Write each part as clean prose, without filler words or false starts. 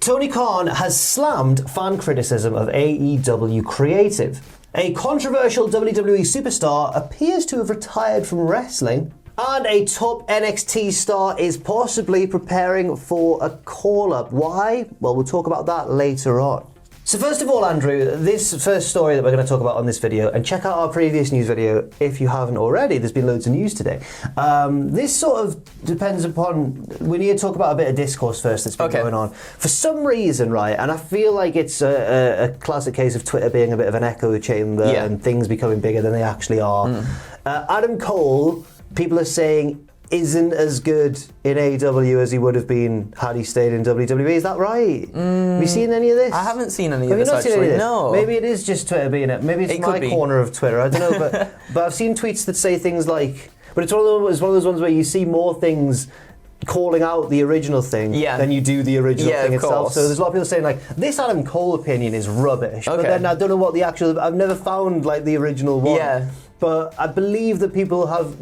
Tony Khan has slammed fan criticism of AEW creative. A controversial WWE superstar appears to have retired from wrestling. And a top NXT star is possibly preparing for a call-up. Why? Well, we'll talk about that later on. So first of all, Andrew, this first story that we're going to talk about on this video, and check out our previous news video if you haven't already. There's been loads of news today. This sort of depends upon, we need to talk about a bit of discourse first that's been going on. For some reason, right, and I feel like it's a classic case of Twitter being a bit of an echo chamber and things becoming bigger than they actually are. Adam Cole, people are saying, isn't as good in AEW as he would have been had he stayed in WWE. Is that right? Have you seen any of this? I haven't seen any of this, Have you not seen any of this? No. Maybe it is just Twitter being it. Maybe it's my corner of Twitter. I don't know. But I've seen tweets that say things like... But it's one of those ones where you see more things calling out the original thing than you do the original thing itself. So there's a lot of people saying, like, this Adam Cole opinion is rubbish. But then I don't know what the actual... I've never found, like, the original one. Yeah. But I believe that people have,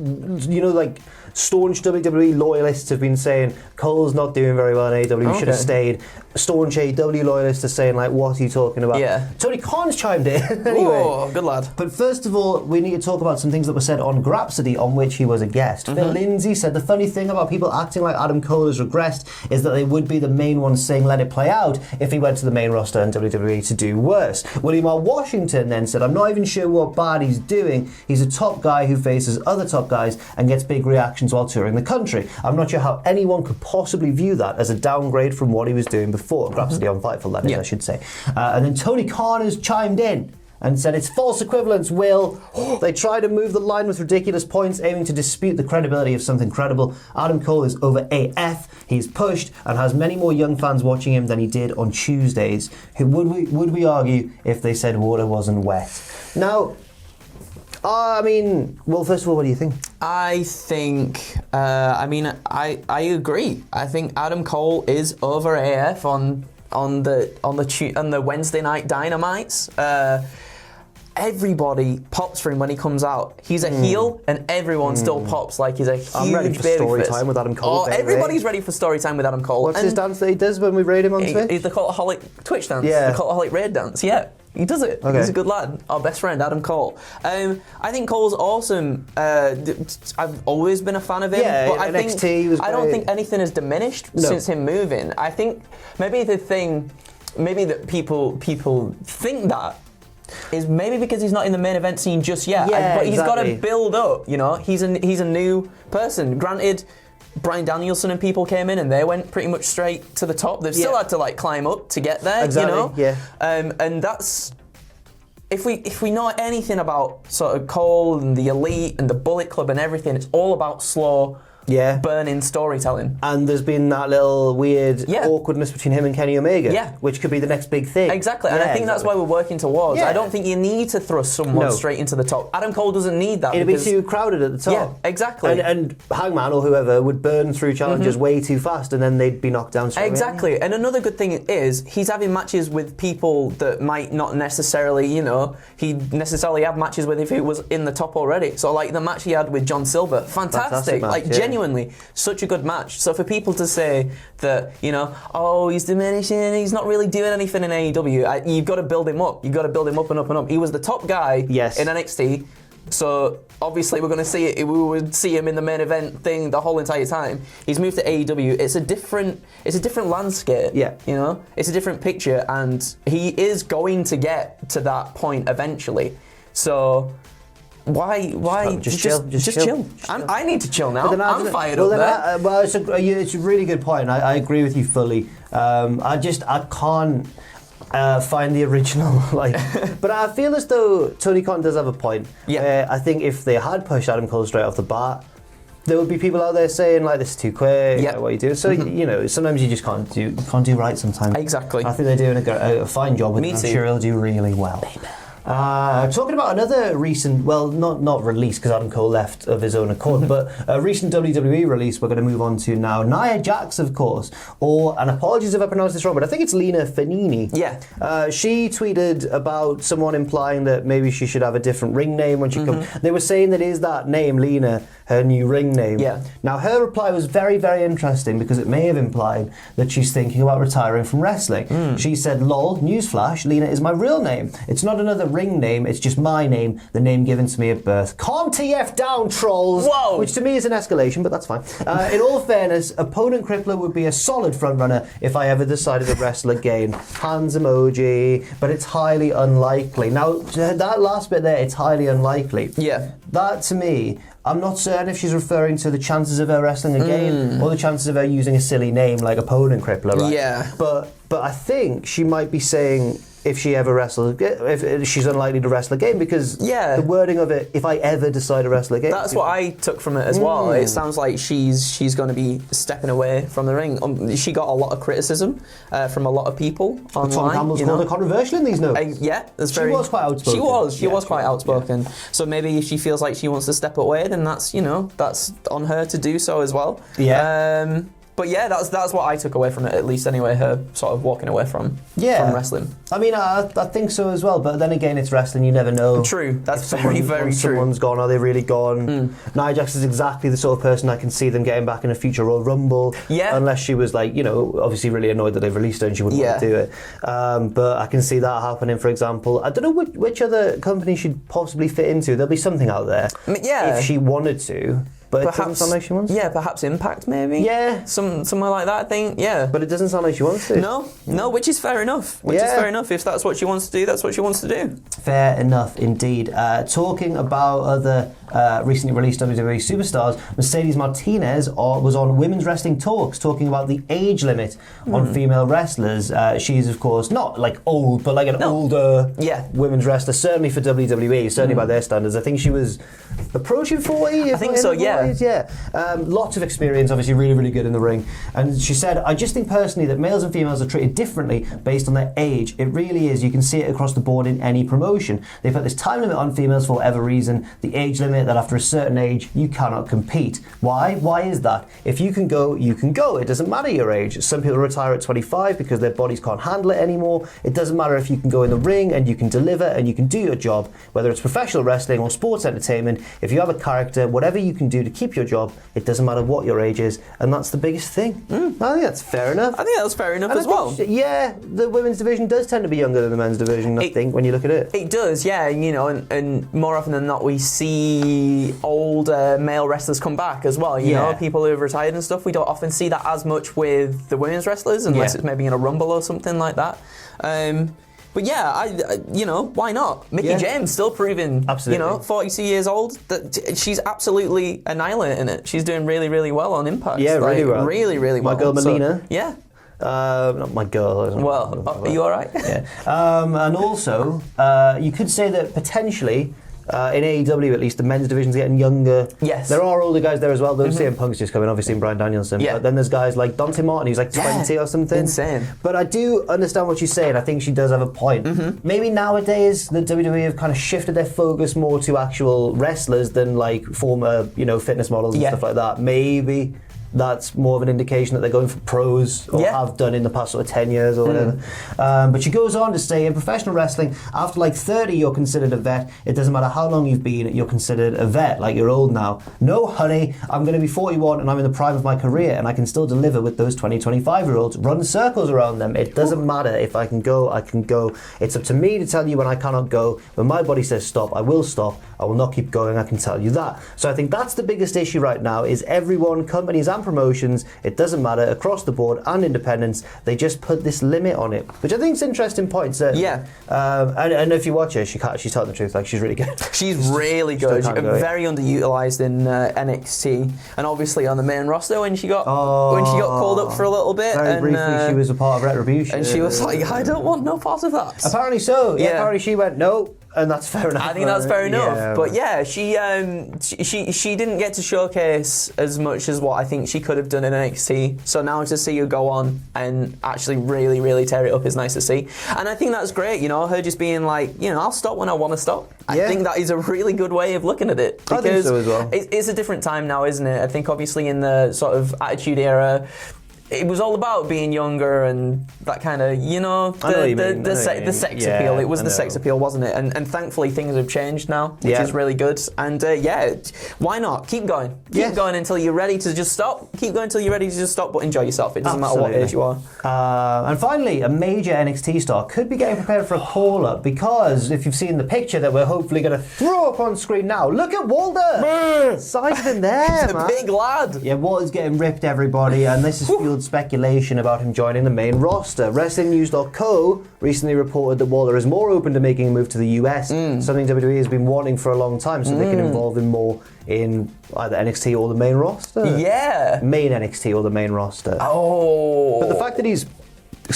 you know, like... Staunch WWE loyalists have been saying Cole's not doing very well in AEW, he should have stayed. Staunch AEW loyalists are saying, like, what are you talking about? Yeah. Tony Khan's chimed in. Anyway. Oh, good lad. But first of all, we need to talk about some things that were said on Grapsody, on which he was a guest. Phil Lindsay said the funny thing about people acting like Adam Cole has regressed is that they would be the main ones saying let it play out if he went to the main roster in WWE to do worse. William R. Washington then said, I'm not even sure what bad he's doing. He's a top guy who faces other top guys and gets big reactions while touring the country. I'm not sure how anyone could possibly view that as a downgrade from what he was doing before. Grapsody on Fightful, that is, I should say. And then Tony Khan has chimed in and said it's false equivalence, Will. They try to move the line with ridiculous points, aiming to dispute the credibility of something credible. Adam Cole is over AF. He's pushed and has many more young fans watching him than he did on Tuesdays. Would we argue if they said water wasn't wet? Now, I mean, well, first of all, what do you think? I think, I agree. I think Adam Cole is over AF on the Wednesday night Dynamites. Everybody pops for him when he comes out. He's a heel, and everyone still pops like he's a huge baby. I'm ready for story time with Adam Cole. Everybody's ready for story time with Adam Cole. What's his dance that he does when we raid him on Twitch? He's the Cultaholic Twitch dance. Yeah. The Cultaholic raid dance. Yeah. He does it. Okay. He's a good lad. Our best friend, Adam Cole. I think Cole's awesome. I've always been a fan of him. Yeah, but NXT was great. I don't think anything has diminished since him moving. I think maybe that people think that is maybe because he's not in the main event scene just yet. But he's got to build up. You know, he's a new person. Granted, Bryan Danielson and people came in and they went pretty much straight to the top. They've still had to like climb up to get there, you know? And that's if we know anything about sort of Cole and the Elite and the Bullet Club and everything, it's all about slow burning storytelling. And there's been that little weird awkwardness between him and Kenny Omega, which could be the next big thing. Exactly, and I think that's why we're working towards. I don't think you need to thrust someone straight into the top. Adam Cole doesn't need that. It'd be too crowded at the top. Yeah, exactly. And Hangman or whoever would burn through challenges way too fast, and then they'd be knocked down straight away. Exactly, and another good thing is he's having matches with people that might not necessarily, he'd necessarily have matches with if he was in the top already. So like the match he had with John Silver, fantastic match, like genuinely such a good match. So for people to say that, he's diminishing, he's not really doing anything in AEW, you've got to build him up. You've got to build him up and up and up. He was the top guy in NXT. So obviously we're going to see it. We would see him in the main event thing the whole entire time. He's moved to AEW. It's a different landscape. It's a different picture, and he is going to get to that point eventually. So why just chill. I need to chill now. I'm fired up there. It's a really good point. I agree with you fully. I can't find the original, but I feel as though Tony Khan does have a point. I think if they had pushed Adam Cole straight off the bat, there would be people out there saying like, this is too quick, what are you doing? So sometimes you just can't do right sometimes. Exactly. I think they're doing a fine job with it. I'm sure he'll do really well. Talking about another recent, well, not release because Adam Cole left of his own accord, but a recent WWE release we're going to move on to now. Nia Jax, of course, and apologies if I pronounced this wrong, but I think it's Lena Fanini. Yeah. She tweeted about someone implying that maybe she should have a different ring name when she comes. They were saying that is that name, Lena, her new ring name. Yeah. Now, her reply was very, very interesting because it may have implied that she's thinking about retiring from wrestling. She said, lol, newsflash, Lena is my real name. It's not another ring name, it's just my name, the name given to me at birth. Calm TF down, trolls! Whoa! Which to me is an escalation, but that's fine. In all fairness, opponent crippler would be a solid frontrunner if I ever decided to wrestle again. Hands emoji, but it's highly unlikely. Now, that last bit there, it's highly unlikely. Yeah. That, to me, I'm not certain if she's referring to the chances of her wrestling again or the chances of her using a silly name like opponent crippler, right? Yeah. But I think she might be saying if she ever wrestles, if she's unlikely to wrestle again, because the wording of it, if I ever decide to wrestle again. That's what I took from it as well. It sounds like she's going to be stepping away from the ring. She got a lot of criticism from a lot of people online. Tom Campbell's called her controversial in these notes. Yeah, that's She was quite outspoken. She was quite outspoken. Yeah. So maybe if she feels like she wants to step away, then that's on her to do so as well. Yeah. But yeah, that's what I took away from it, at least anyway, her sort of walking away from wrestling. I mean, I think so as well, but then again, it's wrestling, you never know. True, that's very, very true. Someone's gone, are they really gone? Nia Jax is exactly the sort of person I can see them getting back in a future Royal Rumble, unless she was like, obviously really annoyed that they've released her and she wouldn't want to do it. But I can see that happening, for example. I don't know which other company she'd possibly fit into. There'll be something out there. If she wanted to. But perhaps, it doesn't sound like she wants to. Yeah, perhaps Impact, maybe. Yeah. Somewhere like that, I think, yeah. But it doesn't sound like she wants to. No, which is fair enough. Which is fair enough. If that's what she wants to do, that's what she wants to do. Fair enough, indeed. Talking about other recently released WWE superstars, Mercedes Martinez was on Women's Wrestling Talks talking about the age limit on female wrestlers. She's, of course, not like old, but like an older women's wrestler, certainly for WWE, certainly by their standards. I think she was approaching 40. I think so, yeah. Lots of experience, obviously really, really good in the ring. And she said, I just think personally that males and females are treated differently based on their age. It really is. You can see it across the board in any promotion. They put this time limit on females for whatever reason, the age limit that after a certain age you cannot compete. Why? Why is that? If you can go, you can go. It doesn't matter your age. Some people retire at 25 because their bodies can't handle it anymore. It doesn't matter if you can go in the ring and you can deliver and you can do your job, whether it's professional wrestling or sports entertainment. If you have a character, whatever you can do to keep your job, it doesn't matter what your age is, and that's the biggest thing. I think that's fair enough. I think that's fair enough as well. The women's division does tend to be younger than the men's division, I think, when you look at it. It does, yeah, and more often than not we see older male wrestlers come back as well, you know, people who have retired and stuff. We don't often see that as much with the women's wrestlers, unless it's maybe in a Rumble or something like that. But yeah, I why not? Mickey James still proving, 42 years old, that she's absolutely annihilating it. She's doing really, really well on Impact. Yeah, really well. Really, really well. My girl Melina. Not my girl. Well, are you all right? Yeah. And also, you could say that potentially, in AEW at least, the men's division's getting younger. Yes. There are older guys there as well. Those CM Punk's just coming, obviously, and Bryan Danielson. Yeah. But then there's guys like Dante Martin, who's like 20 or something. Insane. But I do understand what she's saying. I think she does have a point. Maybe nowadays the WWE have kind of shifted their focus more to actual wrestlers than like former, fitness models and stuff like that. Maybe that's more of an indication that they're going for pros or have done in the past sort of 10 years or whatever. But she goes on to say, in professional wrestling, after like 30, you're considered a vet. It doesn't matter how long you've been, you're considered a vet, like you're old now. No, honey, I'm going to be 41 and I'm in the prime of my career and I can still deliver with those 20, 25-year-olds. Run circles around them. It doesn't matter. If I can go, I can go. It's up to me to tell you when I cannot go. When my body says stop, I will stop. I will not keep going, I can tell you that. So I think that's the biggest issue right now, is everyone, companies and promotions, it doesn't matter, across the board and independents, they just put this limit on it, which I think is an interesting point. And if you watch her, she's telling the truth, like she's really good. She's really good. Very underutilized in NXT, and obviously on the main roster when she got called up for a little bit. Very briefly, she was a part of Retribution. And she was like, I don't want no part of that. Apparently so. Yeah. Apparently she went, no. And that's fair enough. I think that's fair enough. Yeah. But yeah, she didn't get to showcase as much as what I think she could have done in NXT. So now to see her go on and actually really, really tear it up is nice to see. And I think that's great, you know, her just being like, you know, I'll stop when I want to stop. I think that is a really good way of looking at it. Because I think so as well. It's a different time now, isn't it? I think obviously in the sort of Attitude Era, it was all about being younger and that kind of, you know, the sex appeal. It was the sex appeal, wasn't it? And thankfully things have changed now, which is really good. And why not? Keep going. Keep going until you're ready to just stop. Keep going until you're ready to just stop, but enjoy yourself. It doesn't matter what age you are. And finally, a major NXT star could be getting prepared for a call-up because if you've seen the picture that we're hopefully going to throw up on screen now, look at Walter! Size of him there, He's a big lad. Yeah, Walter's getting ripped, everybody, and this is fueled speculation about him joining the main roster. WrestlingNews.co recently reported that Walter is more open to making a move to the US, something WWE has been wanting for a long time, so they can involve him more in either NXT or the main roster. Yeah. Main NXT or the main roster. Oh. But the fact that he's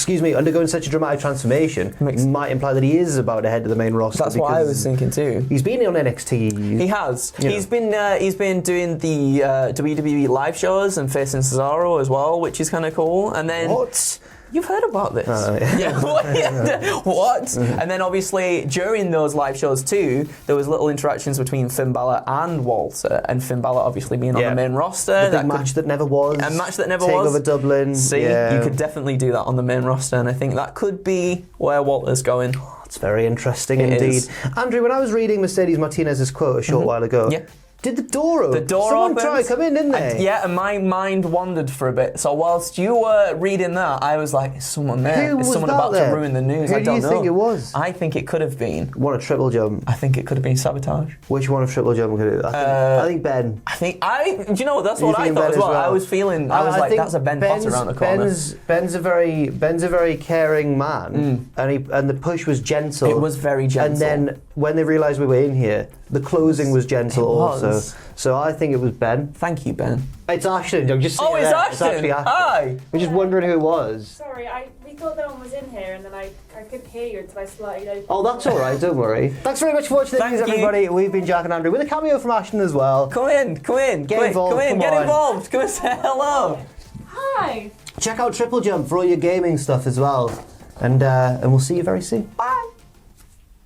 undergoing such a dramatic transformation might imply that he is about to head to the main roster. That's what I was thinking too. He's been on NXT. He has. He's been doing the WWE live shows and facing Cesaro as well, which is kind of cool. And then What? You've heard about this? What? And then obviously during those live shows too, there was little interactions between Finn Balor and Walter, and Finn Balor obviously being on the main roster. The big match that never was. A match that never was. Takeover Dublin. See, you could definitely do that on the main roster, and I think that could be where Walter's going. It's very interesting indeed. Andrew, when I was reading Mercedes Martinez's quote a short while ago, did the door open? The door Someone opened. tried to come in, didn't they? And my mind wandered for a bit. So whilst you were reading that, I was like, is someone there? Who is was someone that about there? to ruin the news? Who I don't do know. you think it was? I think it could have been. What a triple jump. I think it could have been Sabotage. Which one of triple jump could it? I think Ben. Do you know, that's what I thought as well. I was feeling, I was like, that's a Ben Potter around the corner. Ben's a very caring man, and the push was gentle. It was very gentle. And then when they realised we were in here, the closing was gentle also. So I think it was Ben. Thank you, Ben. It's Ashton. I'm just Oh, it's Ashton. It's actually Ashton. Hi. We're just wondering who it was. Sorry, we thought no one was in here, and then I couldn't hear you until I slightly opened. Oh, that's all right. Don't worry. Thanks very much for watching Thank this, you. everybody. We've been Jack and Andrew with a cameo from Ashton as well. Come in. Get involved, Come in, come get on. involved. Come and say hello. Hi. Check out Triple Jump for all your gaming stuff as well, and we'll see you very soon. Bye.